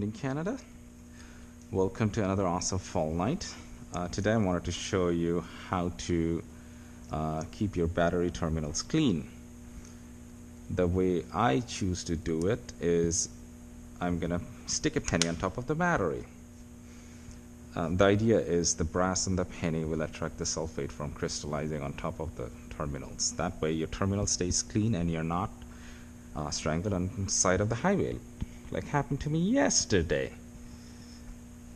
In Canada. Welcome to another awesome fall night. Today I wanted to show you how to keep your battery terminals clean. The way I choose to do it is I'm gonna stick a penny on top of the battery. The idea is the brass in the penny will attract the sulphate from crystallizing on top of the terminals. That way your terminal stays clean and you're not strangled on the side of the highway like happened to me yesterday.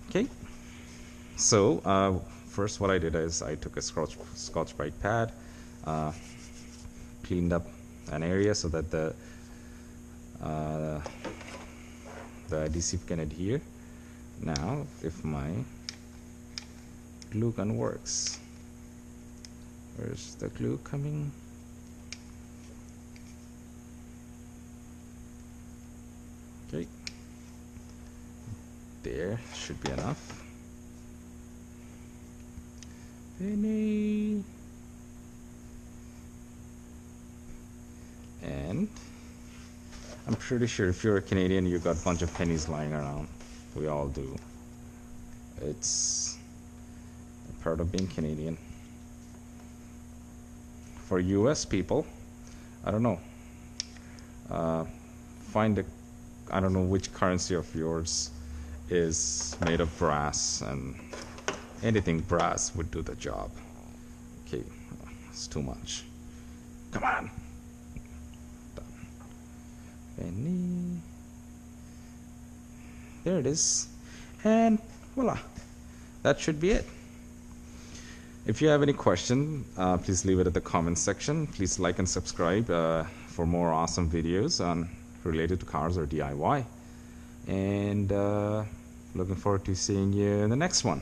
Okay, so first what I did is I took a Scotch-Brite pad, cleaned up an area so that the adhesive can adhere. Now if my glue gun works, where's the glue coming? Okay, there should be enough. Penny. And I'm pretty sure if you're a Canadian, you got a bunch of pennies lying around. We all do. It's a part of being Canadian. For US people, I don't know. Find a I don't know which currency of yours is made of brass, and anything brass would do the job. Okay, it's too much. Come on. Done. Penny. There it is. And voila. That should be it. If you have any question, please leave it at the comment section. Please like and subscribe for more awesome videos on related to cars or DIY, and looking forward to seeing you in the next one.